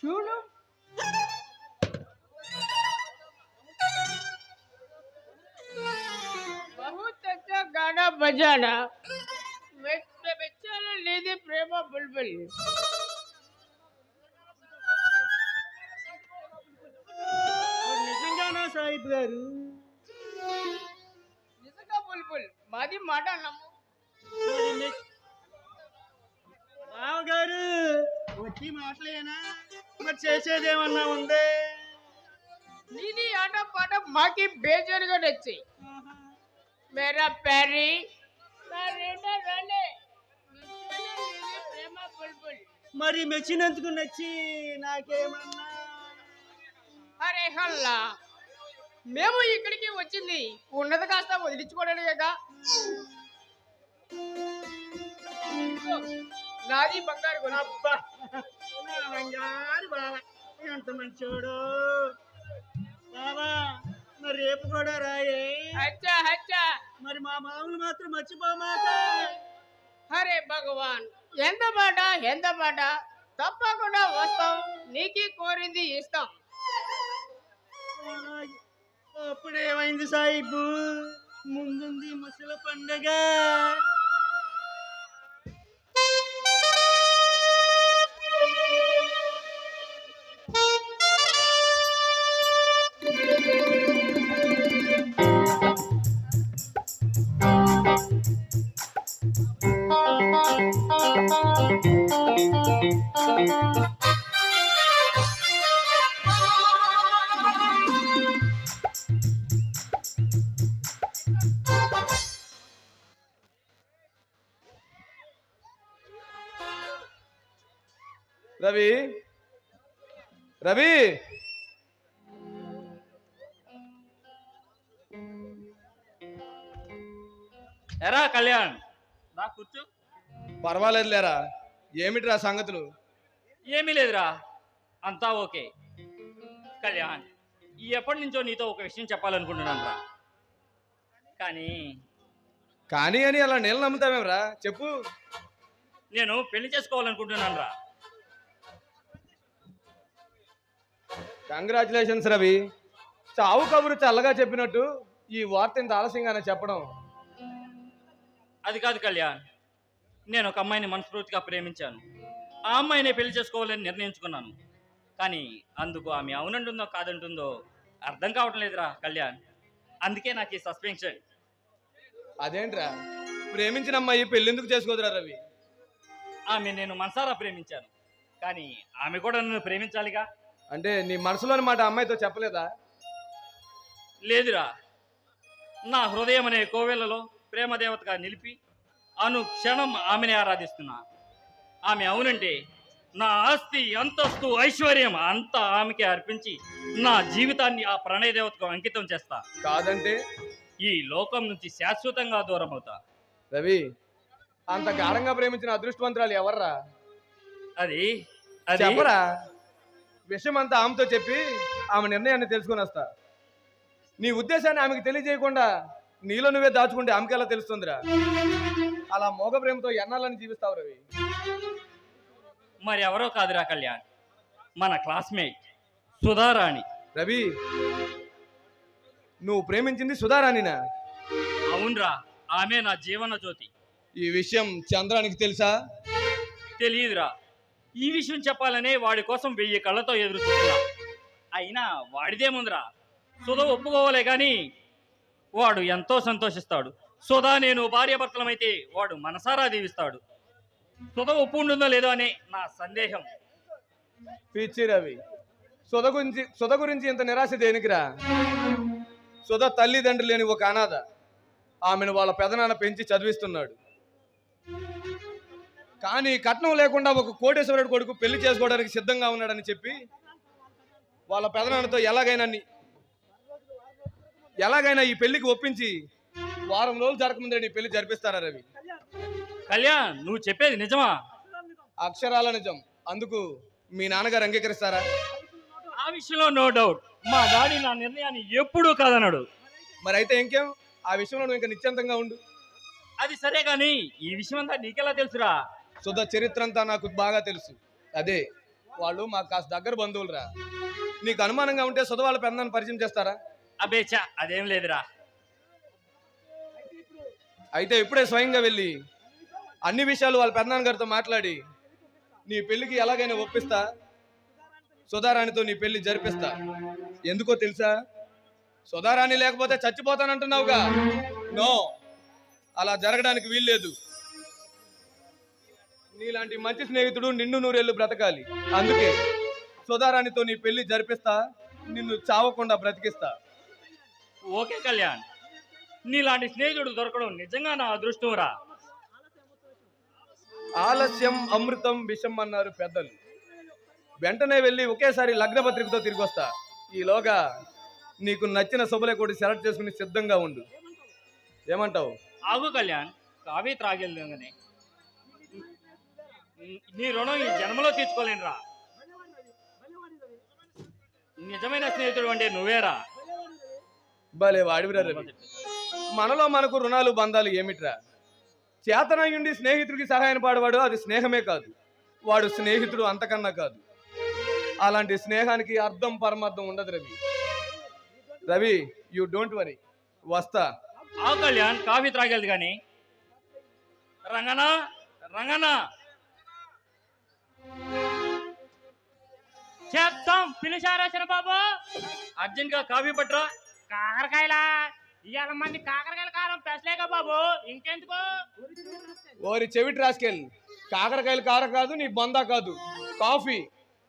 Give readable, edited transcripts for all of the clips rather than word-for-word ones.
చూడు. बहुत अच्छा गाना बजाना, बेचारा लेदे प्रेमा बुलबुल. నిజంగానా సాహిబ్ గారు? నిజంగా బుల్బుల్ మాది మాట నమ్ము. మరి బావగారు వచ్చి మాటలేనా? మరి చేసేదేమన్నా ఉందే? నీది ఆట పాట మాకి బేజారుగా నచ్చాయి. మేరా ప్యారీ ప్రేమ బుల్బుల్. మరి మెచ్చినందుకు నచ్చి నాకేమన్నా? అరే హల్లా, మేము ఇక్కడికి వచ్చింది ఉన్నది కాస్త వదిలించుకోవడానికేగా. నాది బంగారు గుణ. అబ్బా, నా బంగారు బావ ఎంత మంచోడు. బావా మరి రేపు కూడా రాయే. అచ్చా అచ్చా. మరి మా మామూలు మాత్రం మర్చిపోమాక. హరే భగవాన్, ఎంత మాట తప్పకుండా వస్తాం, నీకి కోరింది ఇస్తాం. అప్పుడేమైంది సాహిబు? ముందుంది ముసల పండగ. రవి, రవి, ఎరా కళ్యాణ్, రా కూర్చో. పర్వాలేదు లేరా. ఏమిటిరా సంగతులు? ఏమీ లేదురా, అంతా ఓకే. కళ్యాణ్, ఎప్పటి నుంచో నీతో ఒక విషయం చెప్పాలనుకుంటున్నాను రా. కానీ కానీ అని అలా నీళ్ళు నమ్ముతామేమరా? చెప్పు. నేను పెళ్లి చేసుకోవాలనుకుంటున్నాను రా. కంగ్రాచులేషన్స్ రవి. చావు కబురు చల్లగా చెప్పినట్టు ఈ వార్త ఇంత ఆలస్యంగానే చెప్పడం. అది కాదు కళ్యాణ్, నేను ఒక అమ్మాయిని మనస్ఫూర్తిగా ప్రేమించాను. ఆ అమ్మాయిని పెళ్లి చేసుకోవాలని నిర్ణయించుకున్నాను. కానీ అందుకు ఆమె అవునంటుందో కాదంటుందో అర్థం కావటం లేదురా కళ్యాణ్. అందుకే నాకు ఈ సస్పెన్షన్. అదేంట్రా, ప్రేమించిన అమ్మాయి పెళ్ళెందుకు చేసుకోదురా రవి? ఆమె నేను మనసారా ప్రేమించాను, కానీ ఆమె కూడా నన్ను ప్రేమించాలిగా. అంటే నీ మనసులోని మాట అమ్మాయితో చెప్పలేదా? లేదురా, నా హృదయం అనే కోవెలలో ప్రేమదేవతగా నిలిపి క్షణం ఆమెనే ఆరాధిస్తున్నా. ఆమె అవునంటే నా ఆస్తి, అంతస్తు, ఐశ్వర్యం అంతా ఆమెకే అర్పించి నా జీవితాన్ని ఆ ప్రణయ దేవతకు అంకితం చేస్తా. కాదంటే ఈ లోకం నుంచి శాశ్వతంగా దూరం అవుతా. రవి, అంత గాఢంగా ప్రేమించిన అదృష్టవంతురాలు ఎవర్రా? అది చెప్పరా. విషయం అంతా ఆమెతో చెప్పి ఆమె నిర్ణయాన్ని తెలుసుకొని వస్తా. నీ ఉద్దేశాన్ని ఆమెకు తెలియజేయకుండా నీలో నువ్వే దాచుకుంటే ఆమెకి ఎలా తెలుస్తుందిరా? అలా మోగ ప్రేమతో ఎన్నాళ్ళని జీవిస్తావు రవి? మరి ఎవరో కాదురా కళ్యాణ్, మన క్లాస్మేట్ సుధారాణి. రవి, నువ్వు ప్రేమించింది సుధారాణినా? అవునరా, ఆమె నా జీవన జ్యోతి. ఈ విషయం చంద్రానికి తెలుసా? తెలియదురా. ఈ విషయం చెప్పాలనే వాడి కోసం 1000 కళ్ళతో ఎదురు చూస్తున్నా. అయినా వాడిదేముందిరా, సుధ ఒప్పుకోవాలే కానీ వాడు ఎంతో సంతోషిస్తాడు. సుధా నేను భార్యాభర్తలమైతే వాడు మనసారా దీవిస్తాడు. సుధ ఒప్పు ఉంటుందో లేదో అనే నా సందేహం. పిచ్చి రవి, సుధ గురించి ఇంత నిరాశ దేనికిరా? సుధ తల్లిదండ్రులు లేని ఒక అనాథ. ఆమెను వాళ్ళ పెదనాన్న పెంచి చదివిస్తున్నాడు. కానీ కట్నం లేకుండా ఒక కోటేశ్వరుడు కొడుకు పెళ్లి చేసుకోవడానికి సిద్ధంగా ఉన్నాడని చెప్పి వాళ్ళ పెదనాన్నతో ఎలాగైనా ఈ పెళ్లికి ఒప్పించి వారం రోజులు జరగకముందే నీ పెళ్లి జరిపిస్తారా రవి? కళ్యాణ్, నువ్వు చెప్పేది నిజమా? అక్షరాల నిజం. అందుకు మీ నాన్నగారు అంగీకరిస్తారా? ఆ విషయంలో నో డౌట్. మా డాడీ నా నిర్ణయాన్ని ఎప్పుడూ కాదన్నాడు. మరి అయితే ఇంకేం, ఆ విషయంలో నువ్వు ఇంకా నిశ్చింతంగా ఉండు. అది సరే కానీ ఈ విషయం అంతా నీకెలా తెలుసురా? సుధ చరిత్ర అంతా నాకు బాగా తెలుసు. అదే వాళ్ళు మాకు కాస్త దగ్గర బంధువులురా. నీకు అనుమానంగా ఉంటే సుధ వాళ్ళ పెద్దనాన్ని పరిచయం చేస్తారా? అబేచా అదేం లేదురా. అయితే ఇప్పుడే స్వయంగా వెళ్ళి అన్ని విషయాలు వాళ్ళ పెద్దనాన్న గారితో మాట్లాడి నీ పెళ్లికి ఎలాగైనా ఒప్పిస్తా, సుధారాణితో నీ పెళ్లి జరిపిస్తా. ఎందుకో తెలుసా? సుధారాణి లేకపోతే చచ్చిపోతానంటున్నావుగా. నో, అలా జరగడానికి వీల్లేదు. నీలాంటి మంచి స్నేహితుడు నిన్ను నూరేళ్లు బ్రతకాలి. అందుకే సుధారాణితో నీ పెళ్లి జరిపిస్తా, నిన్ను చావకుండా బ్రతికిస్తా. ఓకే కళ్యాణ్, నీలాంటి స్నేహితుడు దొరకడం నిజంగా నా అదృష్టం రా. ఆలస్యం అమృతం విషం అన్నారు పెద్దలు. వెంటనే వెళ్ళి ఒకేసారి లగ్నపత్రికతో తిరిగి వస్తా. ఈలోగా నీకు నచ్చిన శుభలేఖ సెలెక్ట్ చేసుకుని సిద్ధంగా ఉండు. ఏమంటావు? ఆగు కళ్యాణ్, కాఫీ త్రాగేద్దామని. నీ రుణం ఈ జన్మలో తీర్చుకోలేనురా. నిజమైన స్నేహితుడు అంటే నువ్వేరా. భలే వాడివిరా రవి. మనలో మనకు రుణాలు బంధాలు ఏమిట్రా? చేతనయుండి స్నేహితుడికి సహాయం పాడవాడు, అది స్నేహమే కాదు. వాడు స్నేహితుడు అంతకన్నా కాదు. అలాంటి స్నేహానికి అర్థం పరమార్థం ఉండదు Ravi. Ravi, you don't worry, వస్తా. ఆ కళ్యాణ్, కాఫీ త్రాగేది కానీ. రంగనా రంగనా చెప్తాం, పిలిచారా చిన్నబాబు? అర్జెంట్ గా కాఫీ పట్టరా. కాకరకాయలా? ఇవాళ మంది కాకరకాయల కారం పెసలేక బాబు, ఇంకెందుకు? ఓరి చెవిటి రాసుకెళ్ళి, కాకరకాయలు కార కాదు, నీ బొందా కాదు, కాఫీ.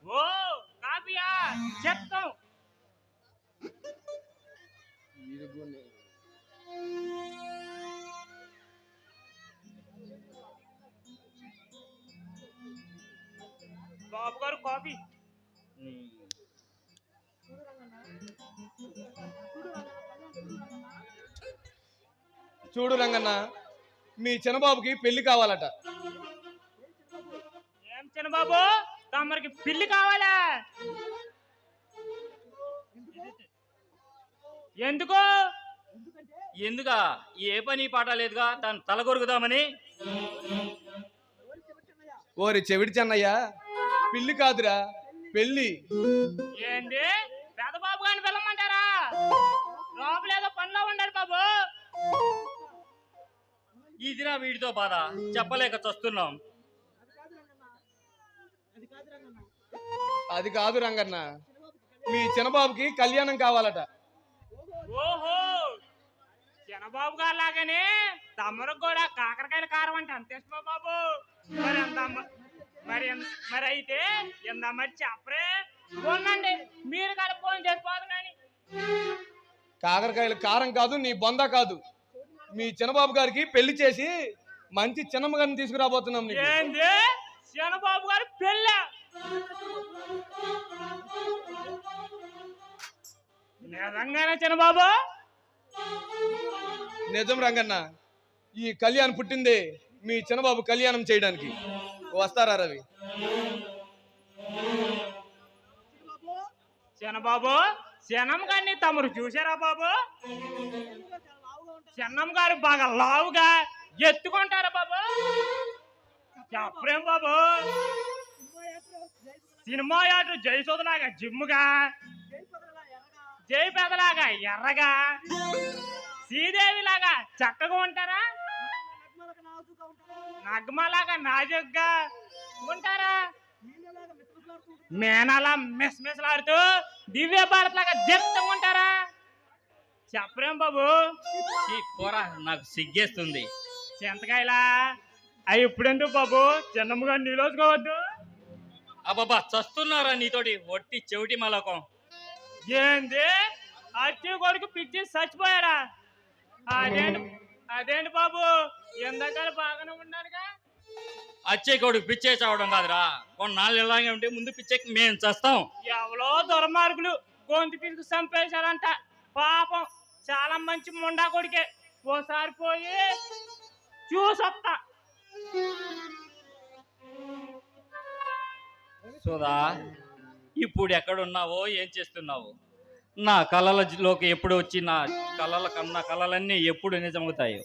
ఓ కాఫీయా? చెప్తాం. బాబు గారు కాఫీ. చూడు రంగన్న, మీ చిన్నబాబుకి పెళ్లి కావాలట. ఏం చిన్నబాబు, తమరికి పిల్లి కావాలా? ఎందుకు? ఎందుకా? ఏ పని పాట లేదుగా, తను తలగొరుగుదామని. ఓరి చెవిటి చెన్నయ్య, పిల్లి కాదురా, పెళ్లి. ఏంది? పెదబాబు గారిని పిల్లమంటారా? లోపలేదో పనిలో ఉండాలి బాబు. ఇదిరా వీడితో బాధ, చెప్పలేక చస్తున్నాం. అది కాదు రంగన్న, మీ చిన్నబాబుకి కళ్యాణం కావాలట. ఓహో, చిన్నబాబు గారు లాగానే తమరకు కూడా కాకరకాయల కారం అంటే అంత ఇష్టమా బాబు? మరి అంత మరి అయితే ఎంత మరి చెప్పరే. పోనండి, మీరు కూడా ఫోన్ చేసిపోదు. కానీ కాకరకాయలు కారం కాదు, నీ బొంద కాదు. మీ చిన్నబాబు గారికి పెళ్లి చేసి మంచి చిన్నమ్మ గారిని తీసుకురాబోతున్నాం నీకు. ఏంది? చిన్నబాబు గారు పెళ్ళ? నిజంగానే చిన్నబాబు? నిజం రంగన్న, ఈ కళ్యాణ్ పుట్టిందే మీ చిన్నబాబు కళ్యాణం చేయడానికి. వస్తారా రవి? చిన్నబాబు, చిన్నమ్మ గారిని తమరు చూసారా బాబు? చిన్నమ్మ గారు బాగా లావుగా ఎత్తుకుంటారా బాబు? చెప్పరేం బాబు? సినిమా యాక్టర్ జయసోదలాగా జిమ్ముగా, జయపేదలాగా ఎర్రగా, శ్రీదేవిలాగా చక్కగా ఉంటారా? నగ్మలాగా నాజుగ్గా ఉంటారా? మేనలా మిస్మిస్లాడుతూ దివ్య భారత్ లాగా దిప్తంగా ఉంటారా? చెప్పరేం బాబు? ఈ కూర నాకు సిగ్గేస్తుంది. చింతకాయలా? అవి ఇప్పుడెందుకు బాబు? చిన్నమ్మగా నిలోచుకోవద్దు. అబ్బాబా, చస్తున్నారా నీతోటి ఒట్టి చెవిటి మలకం. ఏంది? అచ్చి కొడుకు పిచ్చి చచ్చిపోయాడా? అదేంటి బాబు, ఎందాక బాగానే ఉన్నారుగా? అచ్చే కొడుకు పిచ్చే చావడం కాదురా, కొన్నాళ్ళు ఇలాగే ఉంటే ముందు పిచ్చేకి మేము చస్తాం. ఎవరో దుర్మార్గులు గొంతు పిసుకు చంపేశారంట. పాపం చాలా మంచి ముండా కొడుకే. ఓసారి పోయి చూసొస్తా. సుధా, ఇప్పుడు ఎక్కడున్నావో, ఏం చేస్తున్నావు? నా కళలలోకి ఎప్పుడు వచ్చి నా కళలన్నీ ఎప్పుడు నిజమవుతాయో.